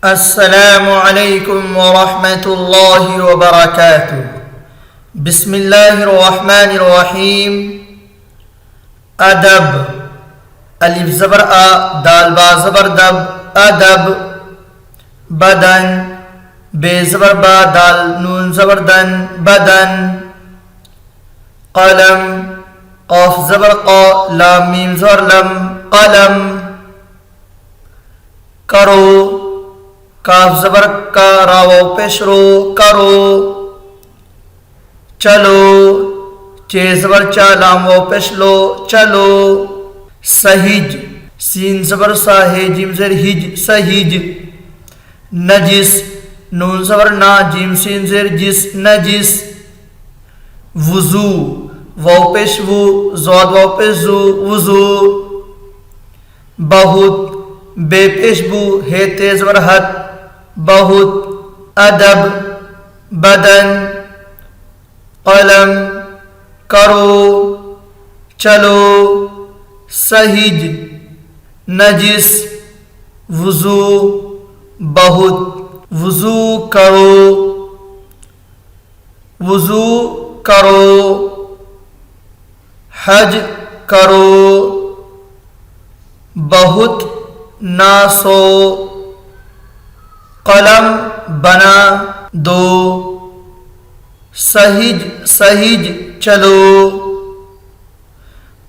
السلام علیکم ورحمۃ اللہ وبرکاتہ۔ بسم اللہ الرحمن الرحیم۔ ادب، الف زبر آ، دال با زبر دب، ادب۔ بدن، بے زبر با، دال نون زبر دن، بدن۔ قلم، قاف زبر قا، لام میم زبر لم، قلم۔ کرو، کاف زبر کا، راو پیش رو، کرو۔ چلو، چے زبر چا، لام و پیش لو، چلو۔ سہج، سین زبر سا، ہے جیم زیر ہج، سہج۔ نجس، نون زبر نا، جیم سین زیر جس، نجس۔ وضو، واو پیش وو، زود واو پیش زو، وضو۔ بہت، بے پیش بو، ہے تیز زبر حت، بہت۔ ادب، بدن۔ قلم، کرو، چلو۔ سہج، نجس، وضو، بہت۔ وضو کرو، وضو کرو۔ حج کرو، بہت نہ سو۔ قلم بنا دو، سہج سہج چلو۔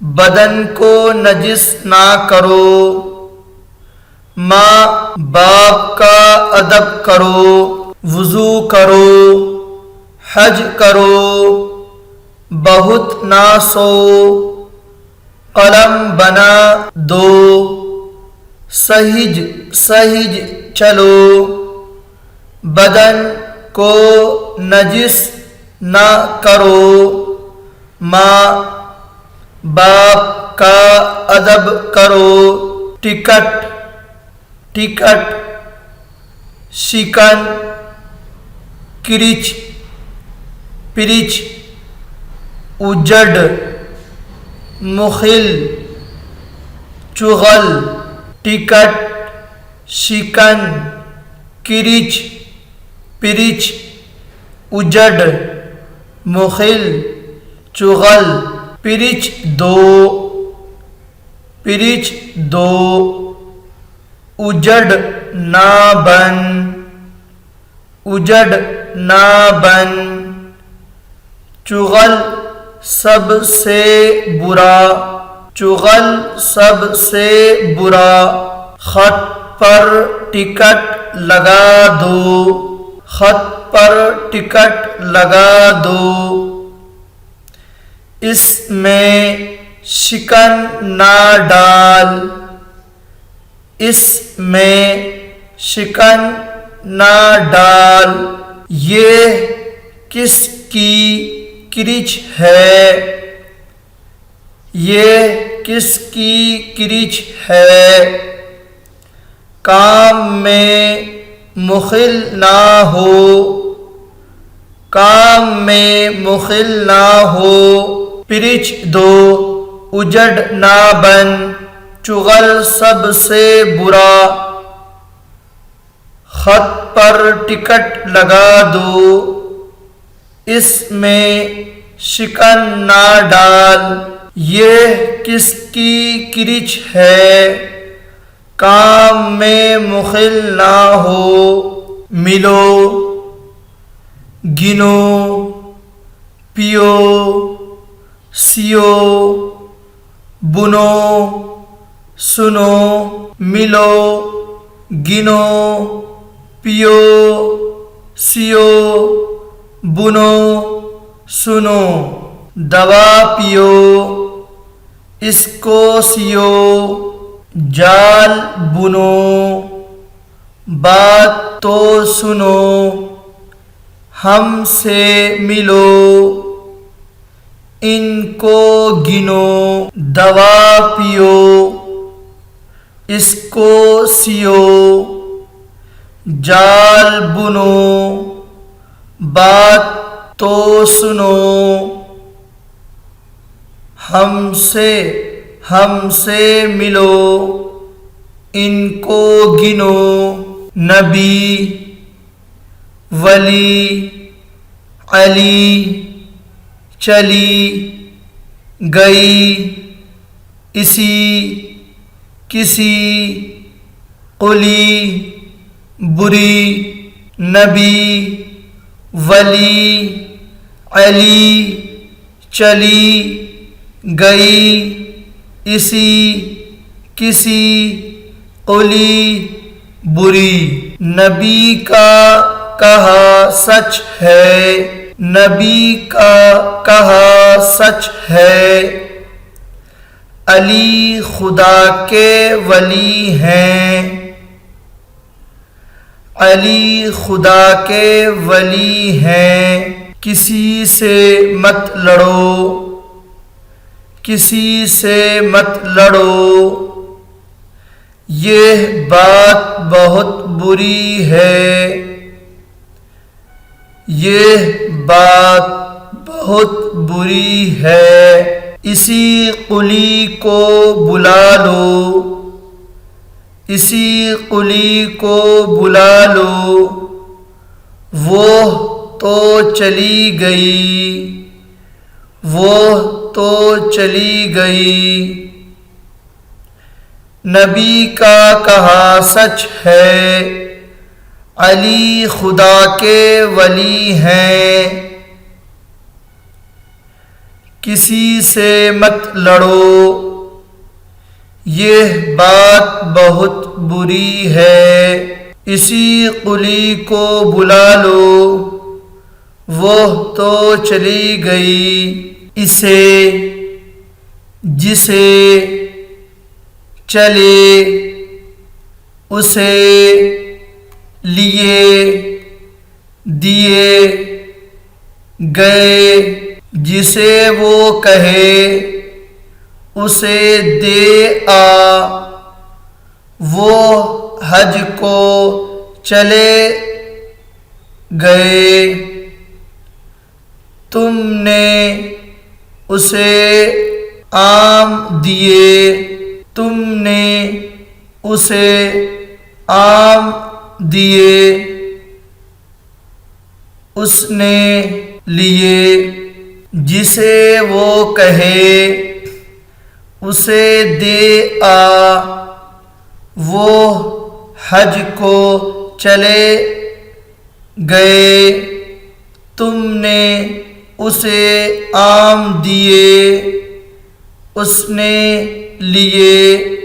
بدن کو نجس نہ کرو، ماں باپ کا ادب کرو۔ وضو کرو، حج کرو، بہت نہ سو۔ قلم بنا دو، سہج سہج چلو۔ بدن کو نجس نہ کرو، ماں باپ کا ادب کرو۔ Ticket, ticket. شکن، کرچ، پرچ۔ اجڑ، مخل، چغل۔ ٹکٹ، شکن، کرچ، پرچ، اجڑ، مخل، چغل۔ پرچ دو، پرچ دو۔ اجڑ نہ بن، اجڑ نہ بن۔ چغل سب سے برا، چغل سب سے برا۔ خط پر ٹکٹ لگا دو، خط پر ٹکٹ لگا دو۔ اس میں شکن نہ ڈال، اس میں شکن نہ ڈال۔ یہ کس کی کرچ ہے، یہ کس کی کرچ ہے۔ کام میں مخل نہ ہو، کام میں مخل نہ ہو۔ پرچ دو، اجڑ نہ بن۔ چغل سب سے برا، خط پر ٹکٹ لگا دو۔ اس میں شکن نہ ڈال، یہ کس کی کرچ ہے۔ کام میں مخل نہ ہو۔ ملو، گنو، پیو، سیو، بنو، سنو۔ ملو، گنو، پیو، سیو، بنو، سنو۔ دوا پیو، اس کو سیو۔ جال بنو، بات تو سنو۔ ہم سے ملو، ان کو گنو۔ دوا پیو، اس کو سیو۔ جال بنو، بات تو سنو۔ ہم سے ملو، ان کو گنو۔ نبی، ولی، علی، چلی، گئی، اسی، کسی، قلی، بری، نبی، ولی، علی، چلی، گئی، اسی، کسی، قلی، بری۔ نبی کا کہا سچ ہے، نبی کا کہا سچ ہے، علی خدا کے ولی ہیں، علی خدا کے ولی ہیں۔ کسی سے مت لڑو، کسی سے مت لڑو، یہ بات بہت بری ہے، یہ بات بہت بری ہے۔ اسی قلی کو بلا لو، اسی قلی کو بلا لو، وہ تو چلی گئی، وہ تو چلی گئی۔ نبی کا کہا سچ ہے، علی خدا کے ولی ہیں، کسی سے مت لڑو، یہ بات بہت بری ہے۔ اسی قلی کو بلا لو، وہ تو چلی گئی، اسے، جسے، چلے، اسے، لیے، دیے، گئے، جسے وہ کہے، اسے دے آ، وہ حج کو چلے گئے، تم نے اسے عام دیے، تم نے اسے عام دیے، اس نے لیے، جسے وہ کہے، اسے دے آ، وہ حج کو چلے گئے، تم نے اسے عام دیے، اس نے لیے۔